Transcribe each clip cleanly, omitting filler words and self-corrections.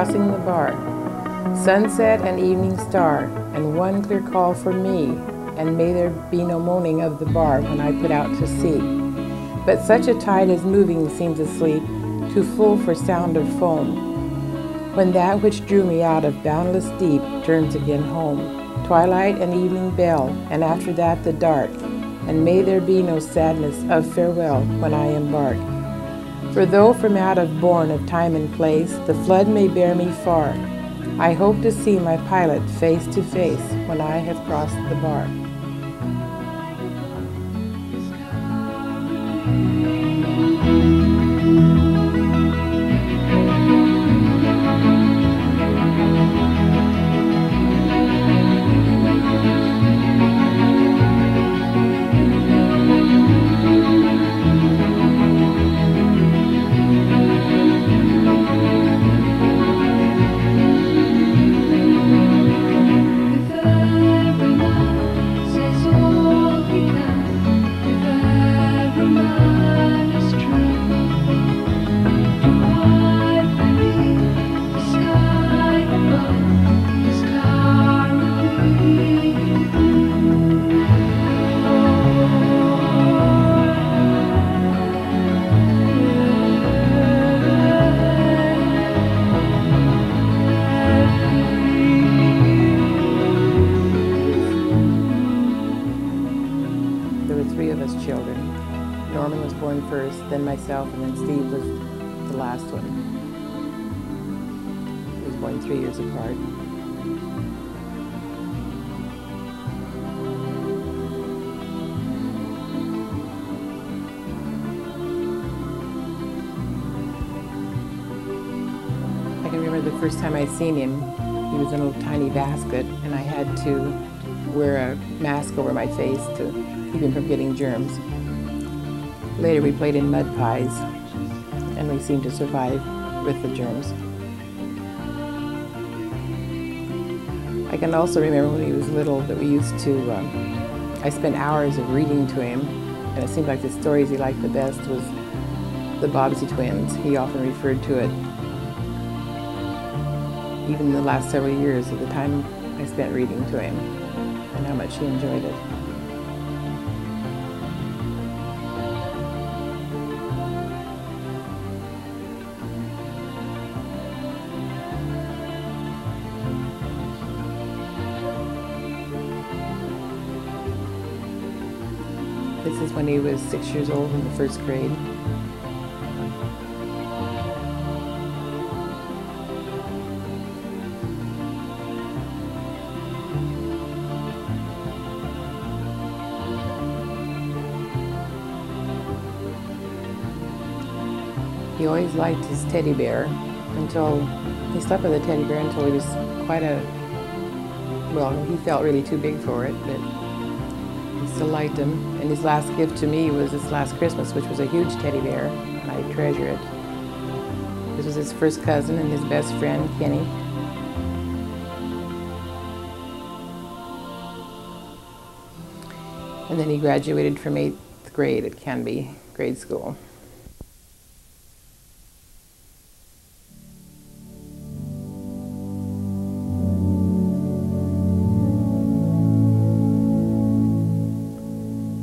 crossing the bar. Sunset and evening star, and one clear call for me, and may there be no moaning of the bar when I put out to sea. But such a tide as moving seems asleep, too full for sound of foam, when that which drew me out of boundless deep turns again home. Twilight and evening bell, and after that the dark, and may there be no sadness of farewell when I embark. For though from out of bourne of time and place the flood may bear me far, I hope to see my pilot face to face when I have crossed the bar. Children. Norman was born first, then myself, and then Steve was the last one. He was born 3 years apart. I can remember the first time I'd seen him. He was in a little tiny basket, and I had to wear a mask over my face to keep him from getting germs. Later we played in mud pies, and we seemed to survive with the germs. I can also remember when he was little that we used to, I spent hours of reading to him, and it seemed like the stories he liked the best was the Bobbsey twins. He often referred to it, even in the last several years, of the time I spent reading to him and how much he enjoyed it. This is when he was 6 years old in the first grade. He always liked his teddy bear until he slept with a teddy bear until he was quite a, well, he felt really too big for it, but he still liked him. And his last gift to me was this last Christmas, which was a huge teddy bear, and I treasure it. This was his first cousin and his best friend, Kenny. And then he graduated from 8th grade at Canby Grade School.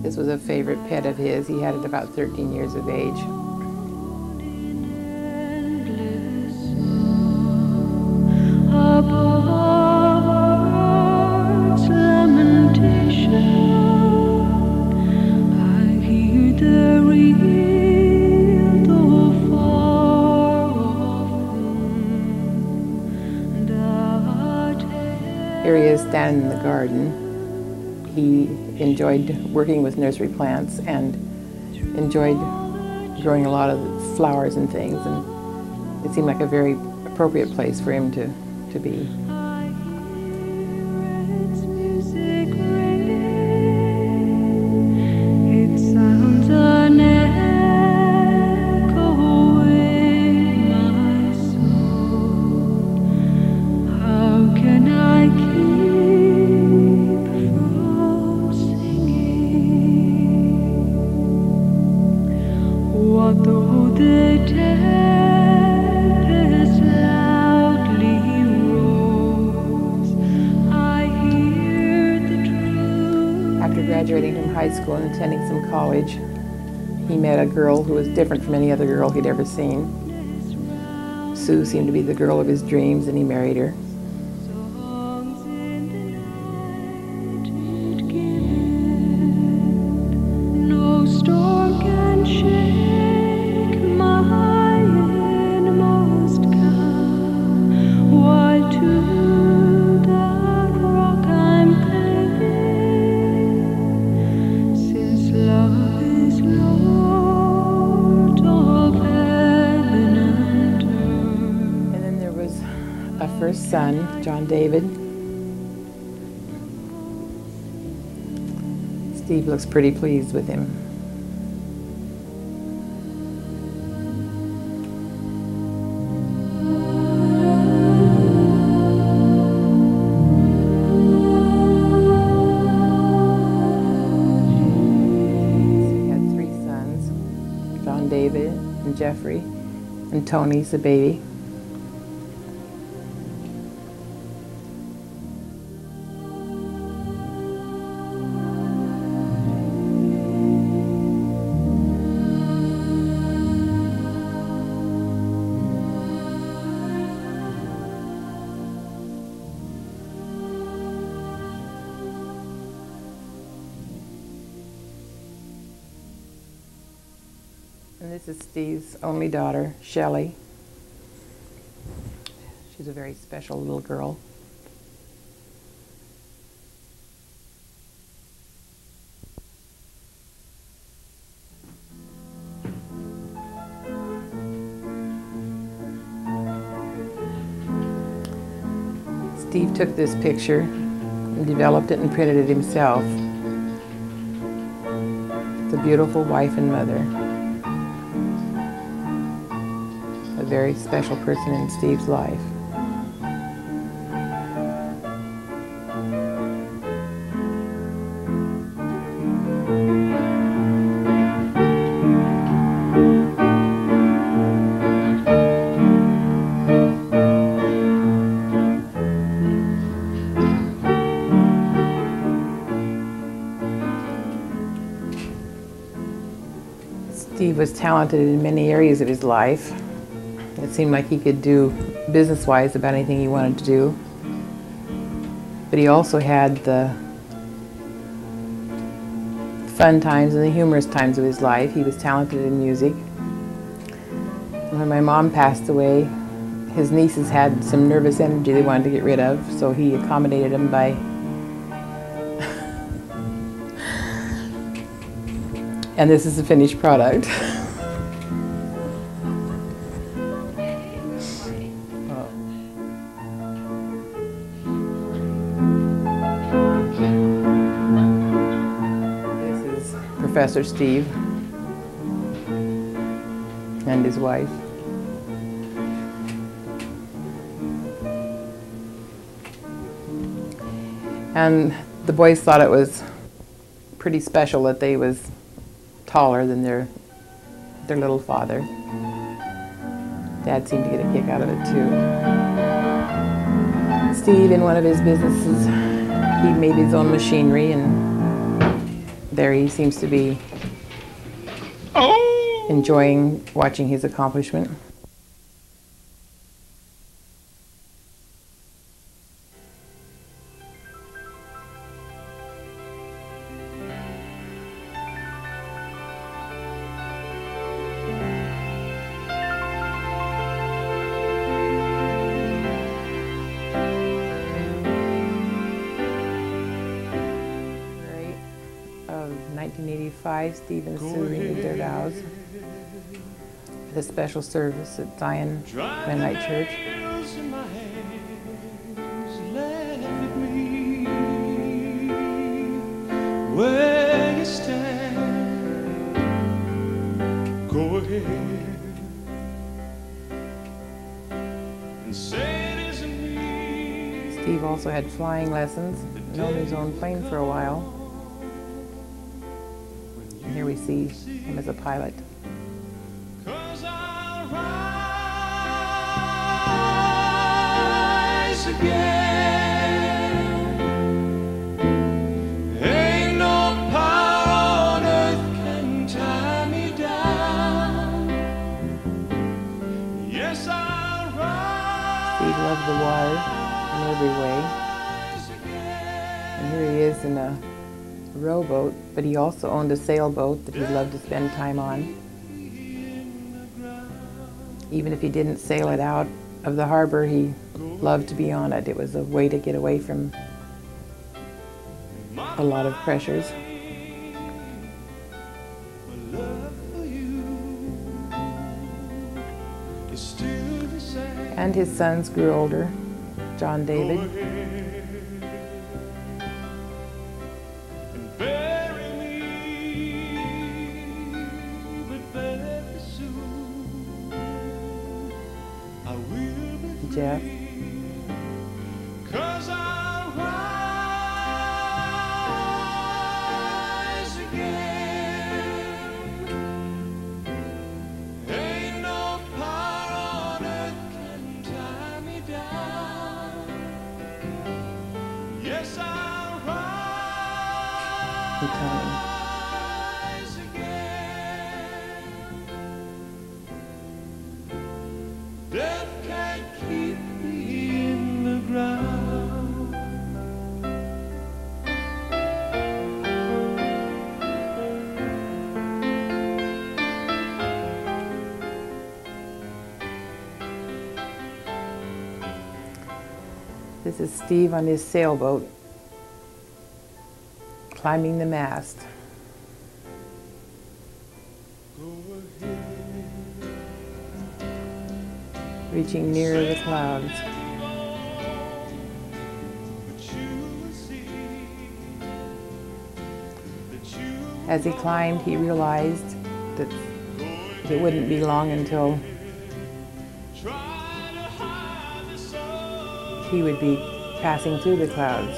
This was a favorite pet of his. He had it about 13 years of age. Here he is standing in the garden. He enjoyed working with nursery plants and enjoyed growing a lot of flowers and things, and it seemed like a very appropriate place for him to be. Though the tempest loudly graduating from high school and attending some college, he met a girl who was different from any other girl he'd ever seen. Sue seemed to be the girl of his dreams, and he married her. First son, John David. Steve looks pretty pleased with him. He had 3 sons, John David and Jeffrey, and Tony's the baby. And this is Steve's only daughter, Shelley. She's a very special little girl. Steve took this picture and developed it and printed it himself. It's a beautiful wife and mother. A very special person in Steve's life. Steve was talented in many areas of his life. It seemed like he could do business-wise about anything he wanted to do. But he also had the fun times and the humorous times of his life. He was talented in music. When my mom passed away, his nieces had some nervous energy they wanted to get rid of, so he accommodated them by and this is the finished product. This is Professor Steve and his wife. And the boys thought it was pretty special that they was taller than their little father. Dad seemed to get a kick out of it too. Steve, in one of his businesses, he made his own machinery, and there he seems to be enjoying watching his accomplishment. Of 1985, Steve and Sue renewed their vows at a special service at Zion Mennonite Church. Where you stand, go ahead and say it isn't me. Steve also had flying lessons and owned his own plane for a while. And here we see him as a pilot. 'Cause I'll rise again. Ain't no loved the water in every way. And here he is in a rowboat, but he also owned a sailboat that he loved to spend time on. Even if he didn't sail it out of the harbor, he loved to be on it. It was a way to get away from a lot of pressures. And his sons grew older, John David. Jeff. And Tony. Death can't keep me in the ground. This is Steve on his sailboat, climbing the mast. Reaching nearer the clouds. As he climbed, he realized that it wouldn't be long until he would be passing through the clouds.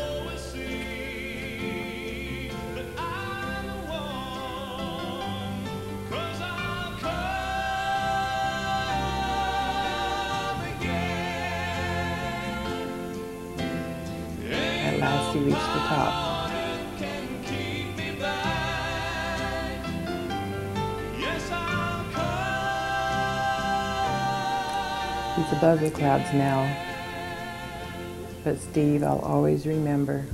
At last he reached the top. He's above the clouds now, but Steve, I'll always remember.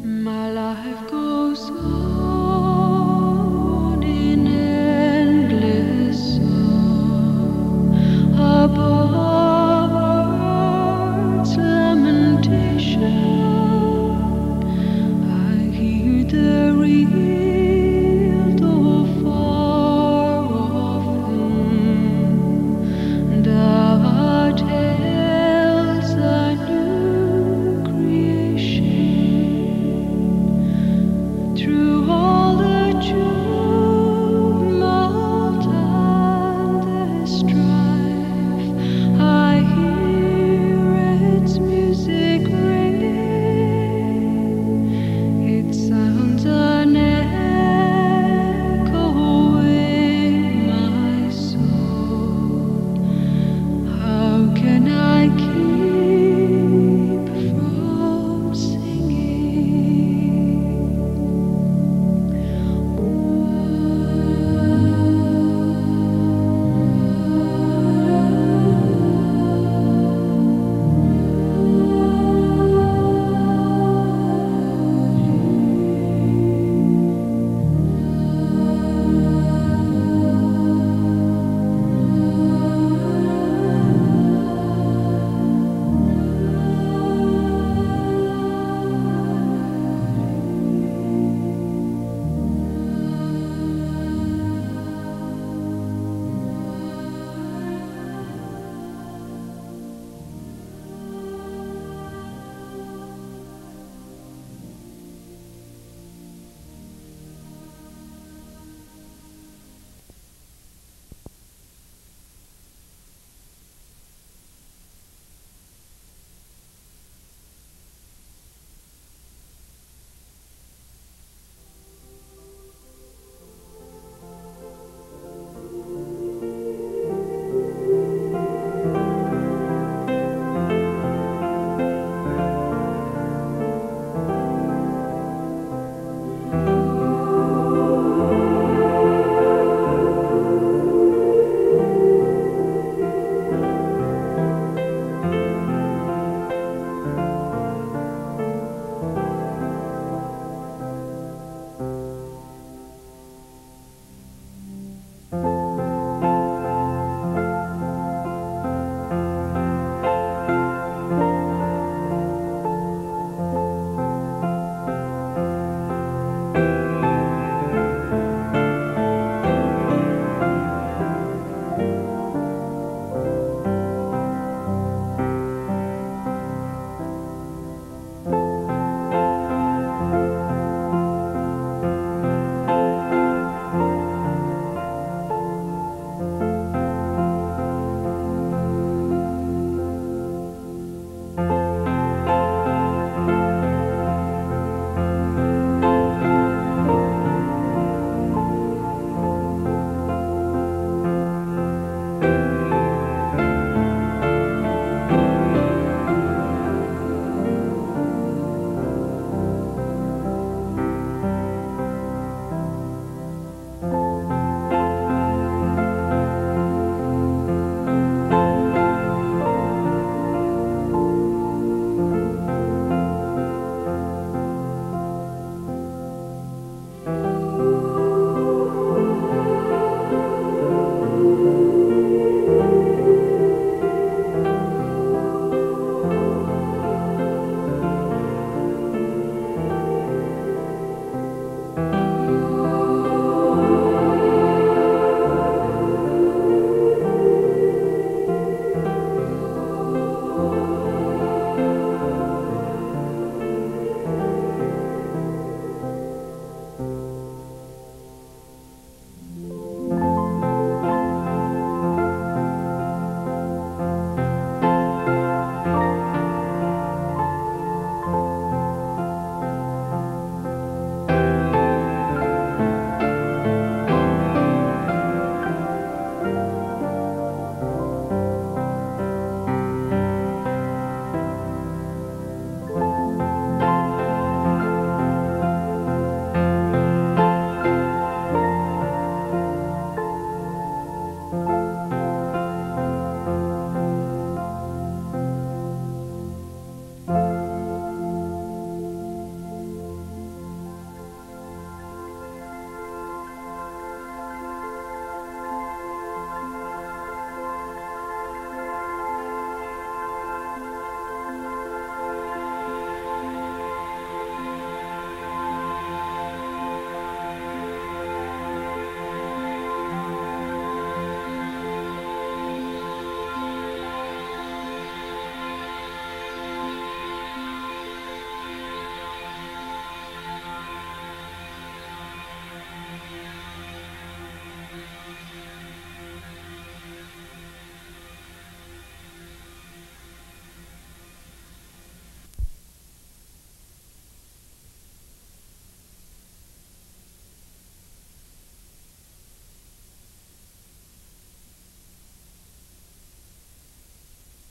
My life goes on in endless song above earth's lamentation. Thank you.